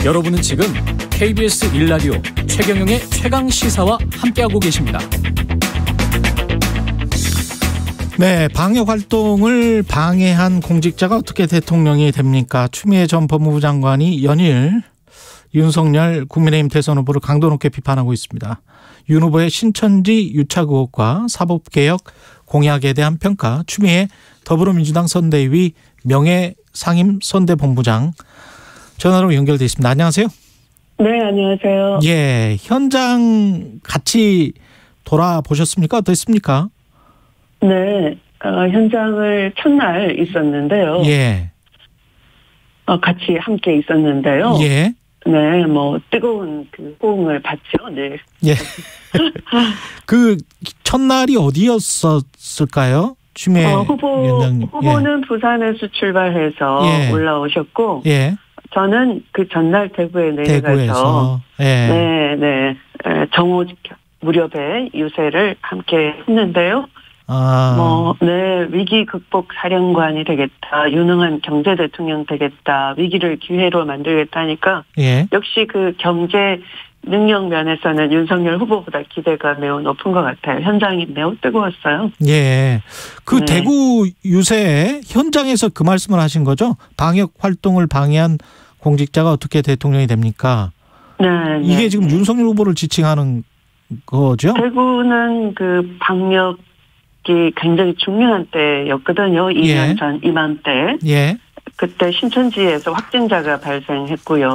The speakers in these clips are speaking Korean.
여러분은 지금 KBS 1라디오 최경영의 최강시사와 함께하고 계십니다. 네, 방역활동을 방해한 공직자가 어떻게 대통령이 됩니까? 추미애 전 법무부 장관이 연일 윤석열 국민의힘 대선 후보를 강도 높게 비판하고 있습니다. 윤 후보의 신천지 유착 의혹과 사법개혁 공약에 대한 평가, 추미애 더불어민주당 선대위 명예상임선대본부장 전화로 연결돼 있습니다. 안녕하세요. 네, 안녕하세요. 예, 현장 같이 돌아보셨습니까? 어땠습니까? 네, 현장을 첫날 있었는데요. 예. 같이 함께 있었는데요. 예. 네, 뜨거운 호응을 받죠. 네. 예. 그 첫날이 어디였을까요? 추미애 위원장님. 후보는 부산에서 출발해서 올라오셨고, 저는 그 전날 대구에 내려가서 대구에서. 정오 무렵에 유세를 함께 했는데요. 위기 극복 사령관이 되겠다, 유능한 경제 대통령 되겠다, 위기를 기회로 만들겠다니까, 역시 그 경제 능력 면에서는 윤석열 후보보다 기대가 매우 높은 것 같아요. 현장이 매우 뜨거웠어요. 예. 대구 유세 현장에서 그 말씀을 하신 거죠? 방역 활동을 방해한 공직자가 어떻게 대통령이 됩니까? 네. 이게 지금 윤석열 후보를 지칭하는 거죠? 대구는 그 방역이 굉장히 중요한 때였거든요. 2년 전 이맘때. 그때 신천지에서 확진자가 발생했고요.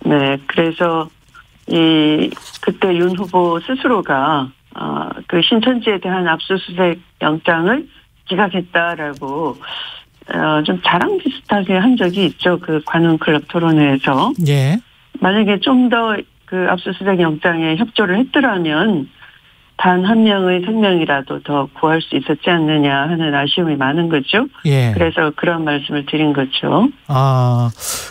네. 그래서 그때 윤 후보 스스로가 그 신천지에 대한 압수수색 영장을 기각했다라고 좀 자랑 비슷하게 한 적이 있죠. 그 관훈클럽 토론회에서. 만약에 좀 더 그 압수수색 영장에 협조를 했더라면 단 한 명의 생명이라도 더 구할 수 있었지 않느냐 하는 아쉬움이 많은 거죠. 그래서 그런 말씀을 드린 거죠.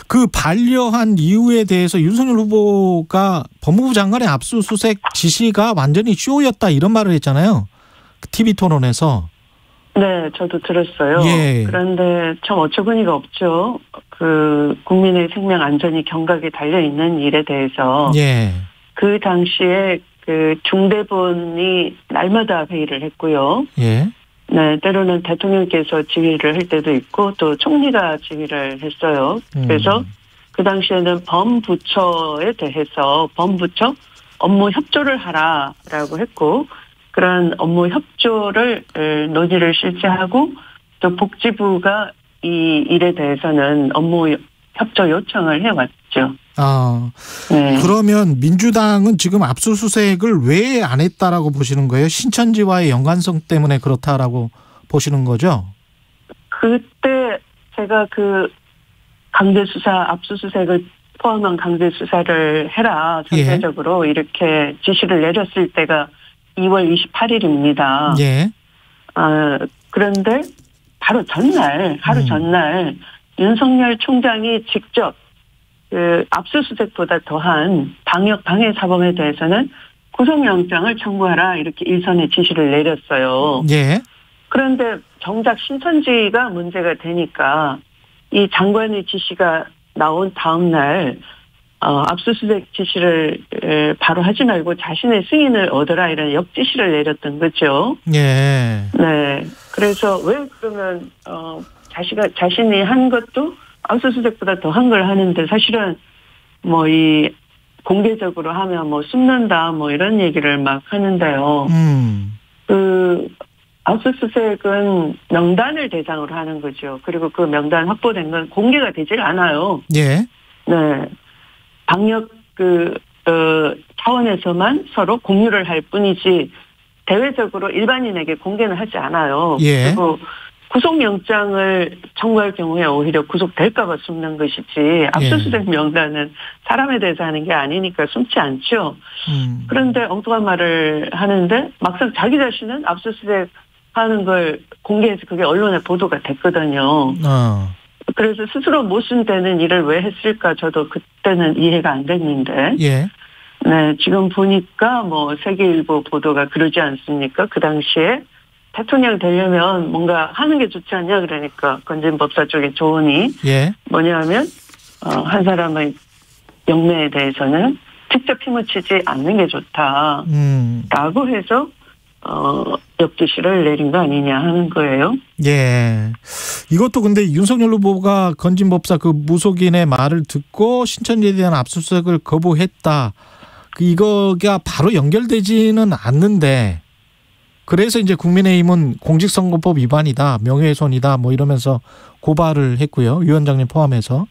그 반려한 이유에 대해서 윤석열 후보가 법무부 장관의 압수수색 지시가 완전히 쇼였다 이런 말을 했잖아요. TV 토론에서. 네, 저도 들었어요. 그런데 참 어처구니가 없죠. 그 국민의 생명 안전이 경각에 달려 있는 일에 대해서 그 당시에 그 중대본이 날마다 회의를 했고요. 네, 때로는 대통령께서 지휘를 할 때도 있고 또 총리가 지휘를 했어요. 그래서 그 당시에는 범부처에 대해서 범부처 업무 협조를 하라라고 했고, 그런 업무 협조를 논의를 실시하고 또 복지부가 이 일에 대해서는 업무 협조 요청을 해왔죠. 그러면 민주당은 지금 압수수색을 왜 안 했다라고 보시는 거예요? 신천지와의 연관성 때문에 그렇다라고 보시는 거죠? 그때 제가 그 강제수사, 압수수색을 포함한 강제수사를 해라, 전체적으로 이렇게 지시를 내렸을 때가 2월 28일입니다. 그런데 바로 전날, 하루 전날 윤석열 총장이 직접 그 압수수색보다 더한 방역 방해 사범에 대해서는 구속영장을 청구하라 이렇게 일선의 지시를 내렸어요. 그런데 정작 신천지가 문제가 되니까 이 장관의 지시가 나온 다음 날 압수수색 지시를 바로 하지 말고 자신의 승인을 얻어라 이런 역지시를 내렸던 거죠. 네. 그래서 왜 그러면 자신이 한 것도 압수수색보다 더 한 걸 하는데 사실은 이 공개적으로 하면 숨는다 이런 얘기를 막 하는데요. 그 압수수색은 명단을 대상으로 하는 거죠. 그리고 그 명단 확보된 건 공개가 되질 않아요. 방역 차원에서만 서로 공유를 할 뿐이지 대외적으로 일반인에게 공개는 하지 않아요. 그리고 구속영장을 청구할 경우에 오히려 구속될까 봐 숨는 것이지 압수수색 명단은 사람에 대해서 하는 게 아니니까 숨지 않죠. 그런데 엉뚱한 말을 하는데 막상 자기 자신은 압수수색 하는 걸 공개해서 그게 언론에 보도가 됐거든요. 그래서 스스로 모순되는 일을 왜 했을까 저도 그때는 이해가 안 됐는데 지금 보니까 세계일보 보도가 그러지 않습니까? 그 당시에 대통령 되려면 뭔가 하는 게 좋지 않냐 그러니까 건진법사 쪽의 조언이 뭐냐면 한 사람의 영매에 대해서는 직접 힘을 치지 않는 게 좋다라고 해서 역지시를 내린 거 아니냐 하는 거예요. 예. 이것도 근데 윤석열 후보가 건진법사 그 무속인의 말을 듣고 신천지에 대한 압수수색을 거부했다. 이거가 바로 연결되지는 않는데 그래서 이제 국민의힘은 공직선거법 위반이다, 명예훼손이다, 뭐 이러면서 고발을 했고요. 위원장님 포함해서.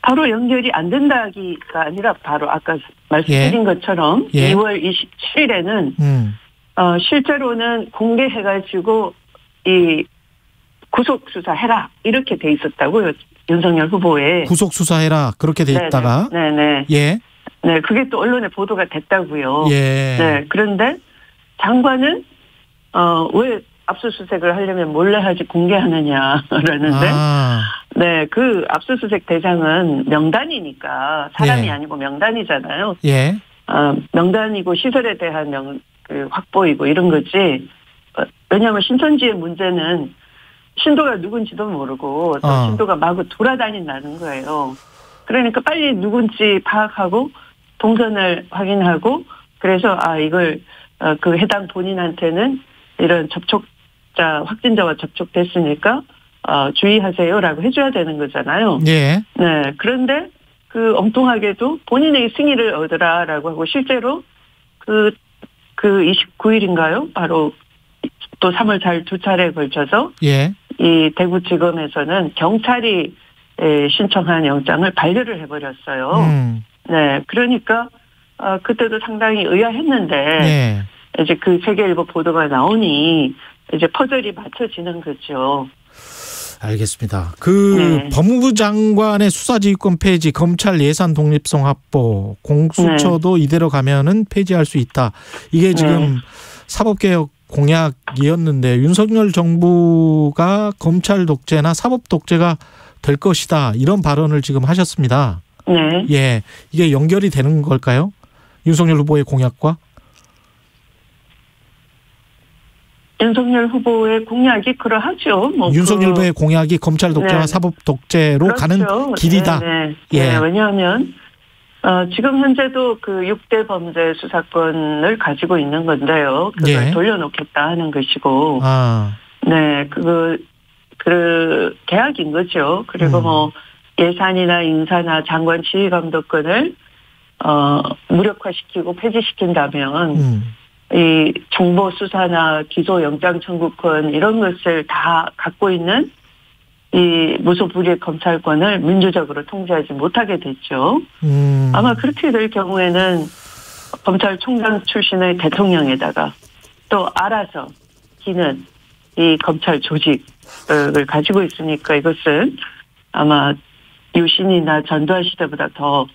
바로 연결이 안 된다기가 아니라 바로 아까 말씀드린 것처럼 2월 27일에는 실제로는 공개해가지고 이 구속 수사해라 이렇게 돼 있었다고요. 윤석열 후보의 구속 수사해라 그렇게 돼 있다가 네네. 예. 네, 그게 또 언론에 보도가 됐다고요. 예. 네, 그런데 장관은 왜 압수수색을 하려면 몰래 하지 공개하느냐라는데, 네, 그 압수수색 대상은 명단이니까 사람이 아니고 명단이잖아요. 예. 명단이고 시설에 대한 그 확보이고 이런 거지. 왜냐하면 신천지의 문제는 신도가 누군지도 모르고 또 신도가 마구 돌아다닌다는 거예요. 그러니까 빨리 누군지 파악하고 동선을 확인하고 그래서 이걸 그 해당 본인한테는 이런 접촉자 확진자와 접촉됐으니까 주의하세요라고 해줘야 되는 거잖아요. 예. 네. 그런데 그 엉뚱하게도 본인의 승인을 얻으라라고 하고 실제로 그 29일인가요? 바로 또 3월 달 2차례에 걸쳐서 이 대구지검에서는 경찰이 신청한 영장을 반려를 해버렸어요. 네. 그러니까 그때도 상당히 의아했는데 이제 그 세계일보 보도가 나오니 이제 퍼즐이 맞춰지는 거죠. 알겠습니다. 법무부 장관의 수사지휘권 폐지, 검찰 예산 독립성 확보, 공수처도 이대로 가면은 폐지할 수 있다. 이게 지금 사법개혁 공약이었는데 윤석열 정부가 검찰 독재나 사법 독재가 될 것이다. 이런 발언을 지금 하셨습니다. 네. 예. 이게 연결이 되는 걸까요? 윤석열 후보의 공약과? 윤석열 후보의 공약이 그러하죠. 윤석열 후보의 공약이 검찰 독재와 사법 독재로 가는 길이다. 네. 왜냐하면 지금 현재도 그 6대 범죄 수사권을 가지고 있는 건데요. 그걸 돌려놓겠다 하는 것이고. 네. 그 계약인 거죠. 그리고 예산이나 인사나 장관 지휘감독권을 무력화시키고 폐지시킨다면 이 정보 수사나 기소 영장 청구권 이런 것을 다 갖고 있는 이 무소불위의 검찰권을 민주적으로 통제하지 못하게 됐죠. 아마 그렇게 될 경우에는 검찰총장 출신의 대통령에다가 또 알아서 기는 이 검찰 조직을 가지고 있으니까 이것은 아마 유신이나 전두환 시대보다 더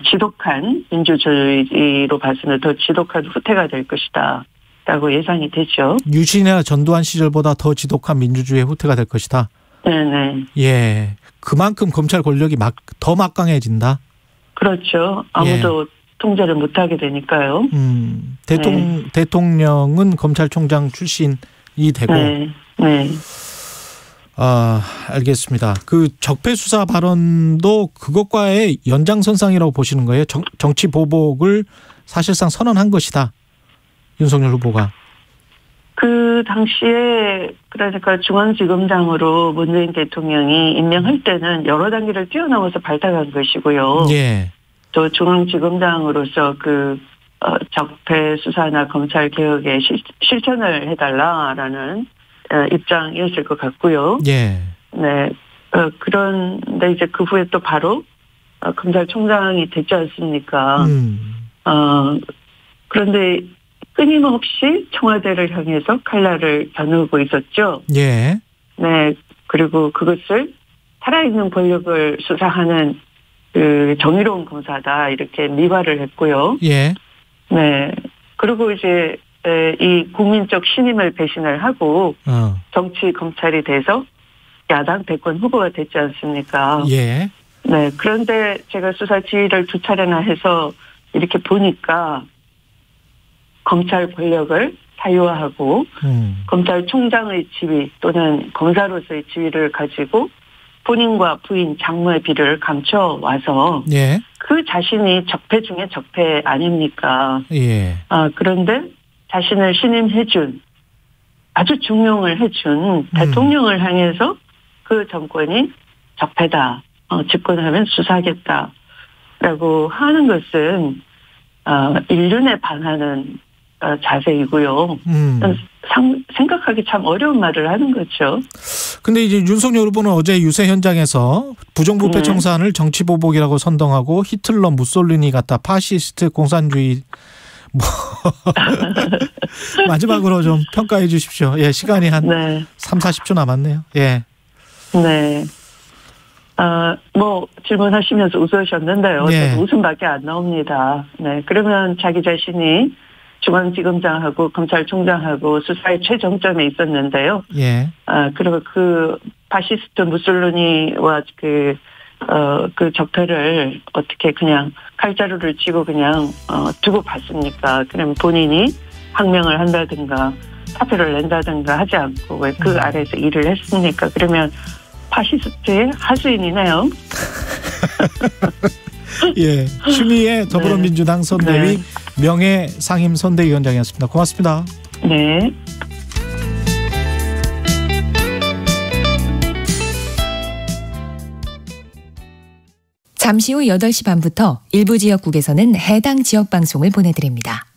지독한 민주주의로 봐서는 더 지독한 후퇴가 될 것이다 라고 예상이 되죠. 유신이나 전두환 시절보다 더 지독한 민주주의의 후퇴가 될 것이다. 네네. 예. 그만큼 검찰 권력이 더 막강해진다. 그렇죠. 아무도 통제를 못하게 되니까요. 대통령은 검찰총장 출신이 되고. 네. 알겠습니다. 그 적폐 수사 발언도 그것과의 연장선상이라고 보시는 거예요? 정치 보복을 사실상 선언한 것이다. 윤석열 후보가. 그 당시에 그러니까 중앙지검장으로 문재인 대통령이 임명할 때는 여러 단계를 뛰어넘어서 발탁한 것이고요. 또 중앙지검장으로서 그 적폐 수사나 검찰 개혁에 실천을 해달라라는 입장이었을 것 같고요. 네. 그런데 이제 그 후에 또 바로 검찰총장이 됐지 않습니까? 그런데 끊임없이 청와대를 향해서 칼날을 겨누고 있었죠. 네. 그리고 그것을 살아있는 권력을 수사하는 그 정의로운 검사다 이렇게 미화를 했고요. 네. 그리고 이제 이 국민적 신임을 배신을 하고 정치 검찰이 돼서 야당 대권 후보가 됐지 않습니까? 네. 그런데 제가 수사 지휘를 2차례나 해서 이렇게 보니까 검찰 권력을 사유화하고 검찰총장의 지위 또는 검사로서의 지위를 가지고 본인과 부인 장모의 비리를 감춰와서 예. 그 자신이 적폐 중에 적폐 아닙니까? 예. 그런데 자신을 신임해준 아주 중용을 해준 대통령을 향해서 그 정권이 적폐다. 집권하면 수사하겠다라고 하는 것은 인륜에 반하는 자세이고요. 생각하기 참 어려운 말을 하는 거죠. 근데 이제 윤석열 후보는 어제 유세 현장에서 부정부패 청산을 정치보복이라고 선동하고 히틀러, 무솔리니 같다 파시스트 공산주의 마지막으로 좀 평가해 주십시오. 예, 시간이 한 30-40초 남았네요. 예. 네. 질문하시면서 웃으셨는데요. 네. 웃음밖에 안 나옵니다. 네. 그러면 자기 자신이 중앙지검장하고 검찰총장하고 수사의 최정점에 있었는데요. 예. 그리고 그 파시스트 무솔리니와 그 적폐를 어떻게 그냥 칼자루를 쥐고 그냥 두고 봤습니까? 그러면 본인이 항명을 한다든가 사표를 낸다든가 하지 않고 왜 그 아래에서 일을 했습니까? 그러면 파시스트의 하수인이네요. 예, 추미애 더불어민주당 선대위 명예상임 선대위원장이었습니다. 고맙습니다. 네. 잠시 후 8시 반부터 일부 지역국에서는 해당 지역 방송을 보내드립니다.